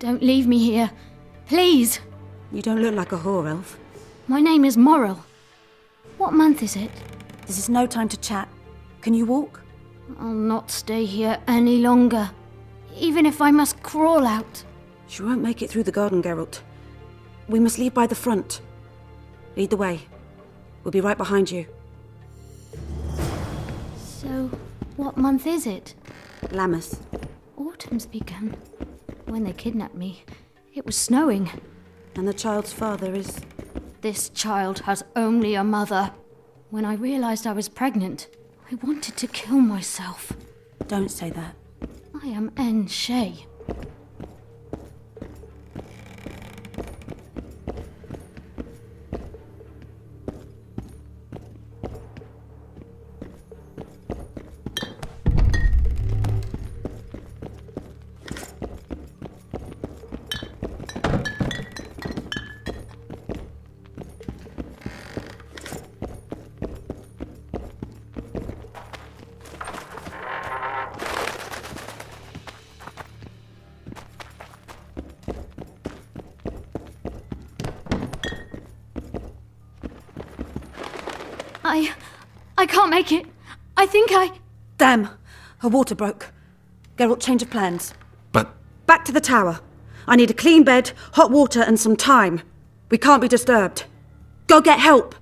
Don't leave me here. Please. You don't look like a whore, elf. My name is Moral. What month is it? This is no time to chat. Can you walk? I'll not stay here any longer. Even if I must crawl out. She won't make it through the garden, Geralt. We must leave by the front. Lead the way. We'll be right behind you. So, what month is it? Lammas. Autumn's begun. When they kidnapped me, it was snowing. And the child's father is... This child has only a mother. When I realized I was pregnant, I wanted to kill myself. Don't say that. I am N. Shay. I can't make it. I think I... Damn! Her water broke. Geralt, change of plans. But... Back to the tower. I need a clean bed, hot water, and some time. We can't be disturbed. Go get help!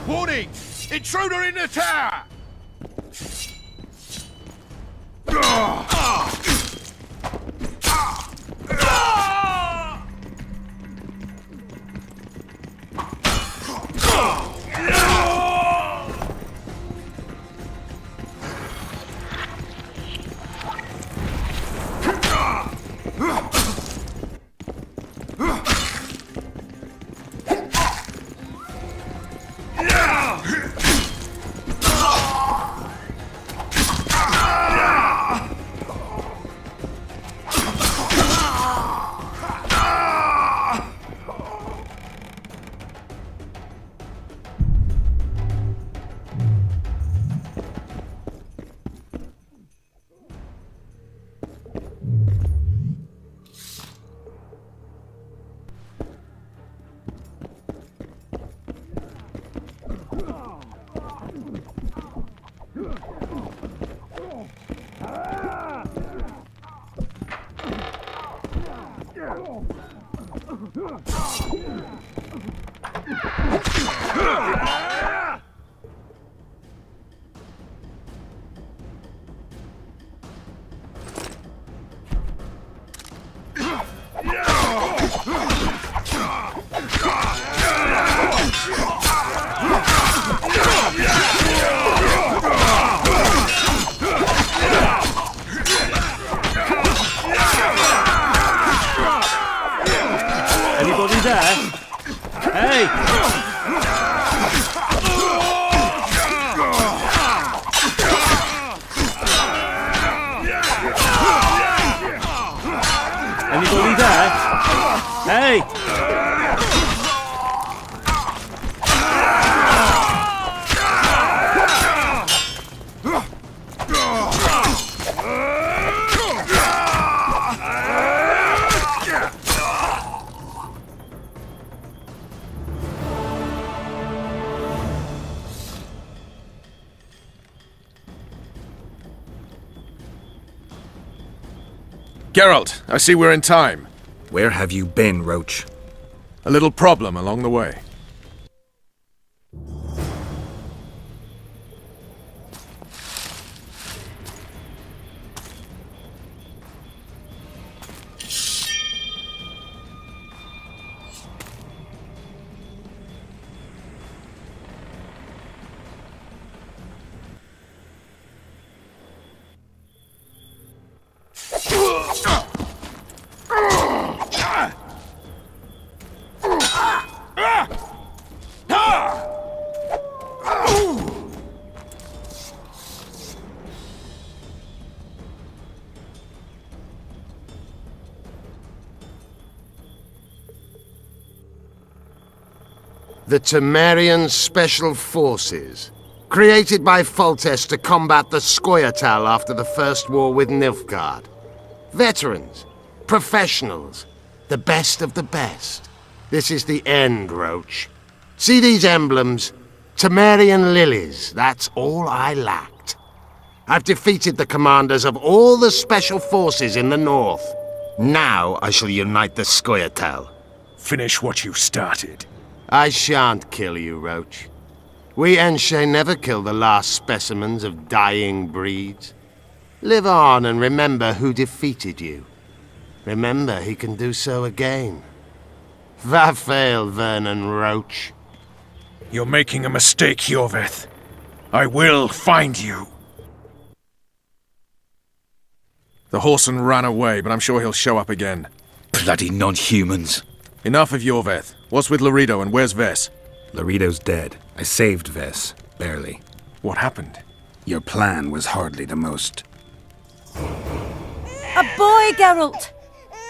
Warning! Intruder in the tower! Anybody there? Hey! Anybody there? Hey! Geralt, I see we're in time. Where have you been, Roach? A little problem along the way. The Temerian Special Forces, created by Foltest to combat the Scoia'tael after the First War with Nilfgaard. Veterans, Professionals. The best of the best. This is the end, Roach. See these emblems? Temerian lilies. That's all I lacked. I've defeated the commanders of all the special forces in the north. Now I shall unite the Scoia'tael. Finish what you started. I shan't kill you, Roach. We Enshe never kill the last specimens of dying breeds. Live on and remember who defeated you. Remember he can do so again. Vafail, Vernon Roach. You're making a mistake, Yorveth. I will find you. The Horson ran away, but I'm sure he'll show up again. Bloody non-humans. Enough of Yorveth. What's with Laredo and where's Vess? Laredo's dead. I saved Vess. Barely. What happened? Your plan was hardly the most. A boy, Geralt!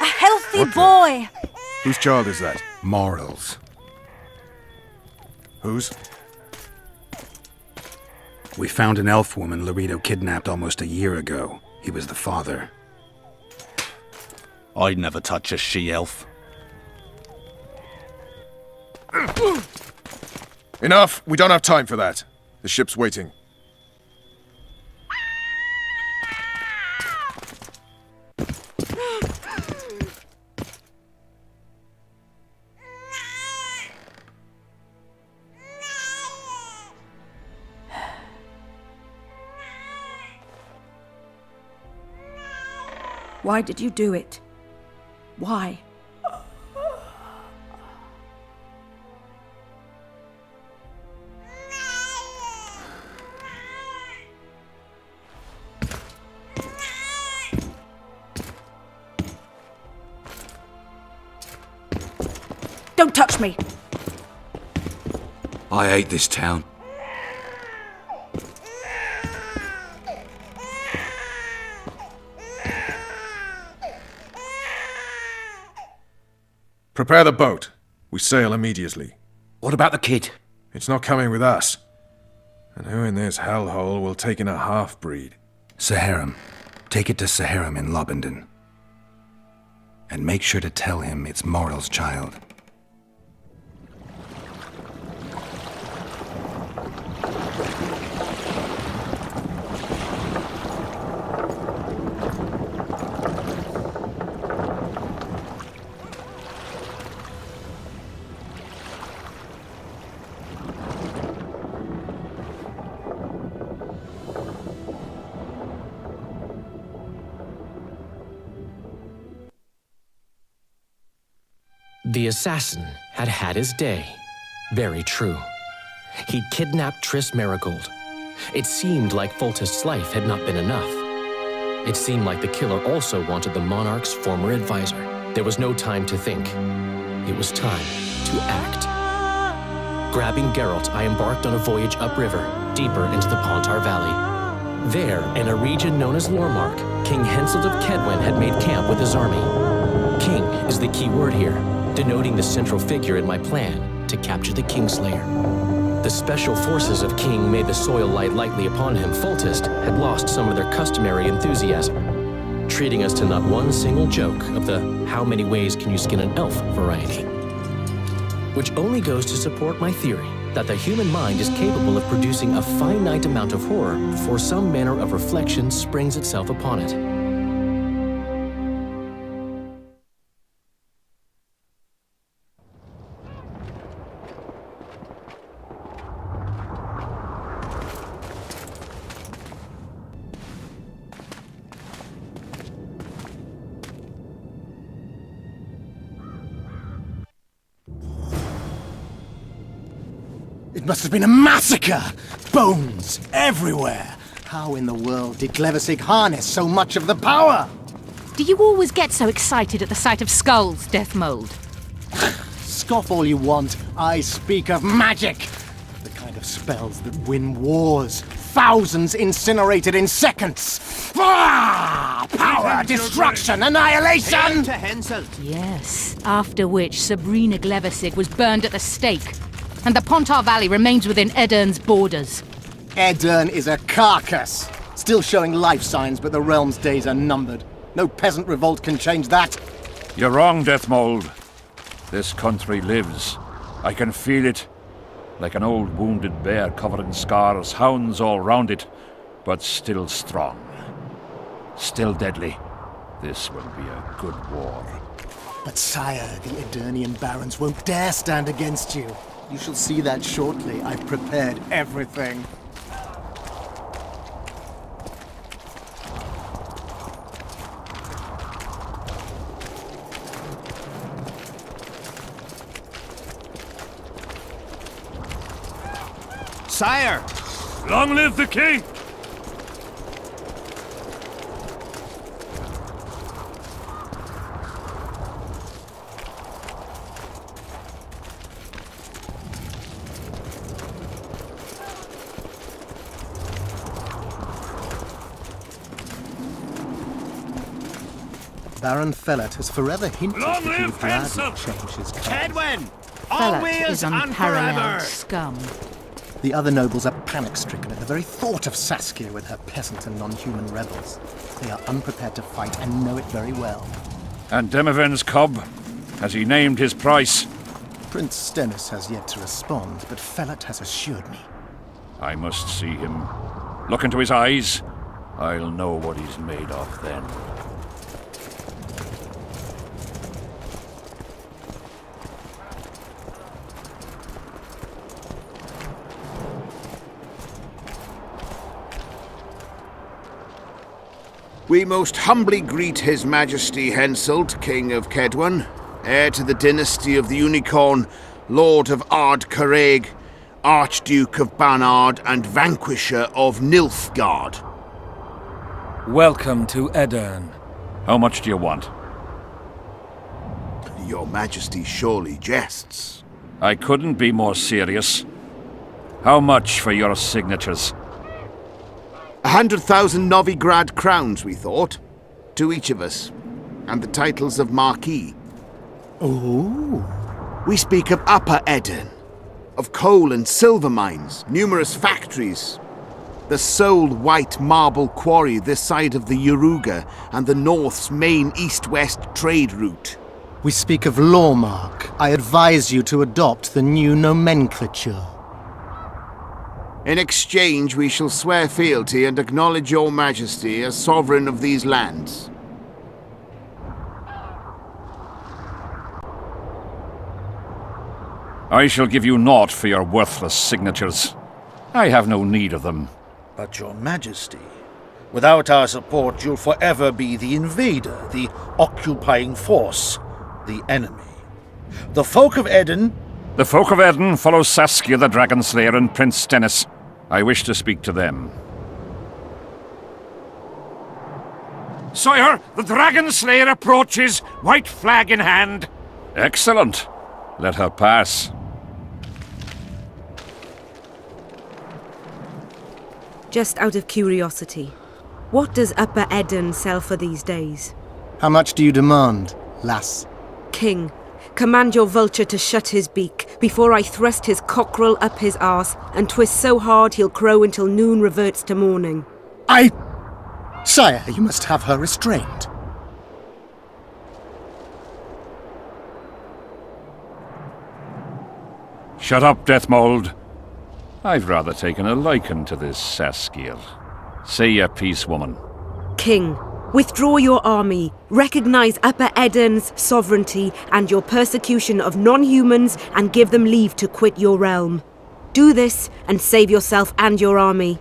A healthy What the- boy! Whose child is that? Morals. Whose? We found an elf woman Laredo kidnapped almost a year ago. He was the father. I'd never touch a she-elf. Enough! We don't have time for that. The ship's waiting. Why did you do it? Why? Don't touch me! I hate this town. Prepare the boat. We sail immediately. What about the kid? It's not coming with us. And who in this hellhole will take in a half-breed? Seherim. Take it to Seherim in Lobendon. And make sure to tell him it's Moral's child. The assassin had had his day. Very true. He'd kidnapped Triss Marigold. It seemed like Foltest's life had not been enough. It seemed like the killer also wanted the monarch's former advisor. There was no time to think. It was time to act. Grabbing Geralt, I embarked on a voyage upriver, deeper into the Pontar Valley. There, in a region known as Lormark, King Henselt of Kedwen had made camp with his army. King is the key word here, denoting the central figure in my plan to capture the Kingslayer. The special forces of King made the soil lie lightly upon him. Foltest had lost some of their customary enthusiasm, treating us to not one single joke of the how many ways can you skin an elf variety. Which only goes to support my theory that the human mind is capable of producing a finite amount of horror before some manner of reflection springs itself upon it. It must have been a massacre! Bones everywhere! How in the world did Glevissig harness so much of the power? Do you always get so excited at the sight of skulls, Death Mold? Scoff all you want. I speak of magic! The kind of spells that win wars. Thousands incinerated in seconds! Power, destruction, annihilation! Yes, after which Sabrina Glevissig was burned at the stake. And the Pontar Valley remains within Edern's borders. Edern is a carcass. Still showing life signs, but the realm's days are numbered. No peasant revolt can change that. You're wrong, Deathmold. This country lives. I can feel it. Like an old wounded bear covered in scars, hounds all round it, but still strong. Still deadly. This will be a good war. But sire, the Edirnian barons won't dare stand against you. You shall see that shortly. I've prepared everything. Sire! Long live the king! Baron Fellet has forever hinted Long that he live would gladly Hansel! change his cause. Kedwin! Fellat is unparalleled scum. The other nobles are panic-stricken at the very thought of Saskia with her peasant and non-human rebels. They are unprepared to fight and know it very well. And Demiven's cub? Has he named his price? Prince Stennis has yet to respond, but Fellet has assured me. I must see him. Look into his eyes. I'll know what he's made of then. We most humbly greet His Majesty Henselt, King of Kedwen, heir to the dynasty of the Unicorn, Lord of Ard Carreg, Archduke of Banard, and Vanquisher of Nilfgaard. Welcome to Edirn. How much do you want? Your Majesty surely jests. I couldn't be more serious. How much for your signatures? 100,000 Novigrad crowns, we thought. To each of us. And the titles of Marquis. Ooh. We speak of Upper Edirn. Of coal and silver mines, numerous factories. The sole white marble quarry this side of the Yaruga, and the North's main east-west trade route. We speak of Lawmark. I advise you to adopt the new nomenclature. In exchange, we shall swear fealty and acknowledge your majesty as sovereign of these lands. I shall give you naught for your worthless signatures. I have no need of them. But your majesty, without our support you'll forever be the invader, the occupying force, the enemy. The folk of Edirn... The folk of Edirn follow Saskia the Dragon Slayer and Prince Stennis. I wish to speak to them. Sire, the Dragon Slayer approaches, white flag in hand. Excellent. Let her pass. Just out of curiosity, what does Upper Edirn sell for these days? How much do you demand, lass? King, command your vulture to shut his beak before I thrust his cockerel up his arse and twist so hard he'll crow until noon reverts to morning. Sire, you must have her restrained. Shut up, Deathmold. I've rather taken a liking to this Saskia. Say your piece, woman. King, withdraw your army, recognize Upper Edirn's sovereignty and your persecution of non-humans, and give them leave to quit your realm. Do this and save yourself and your army.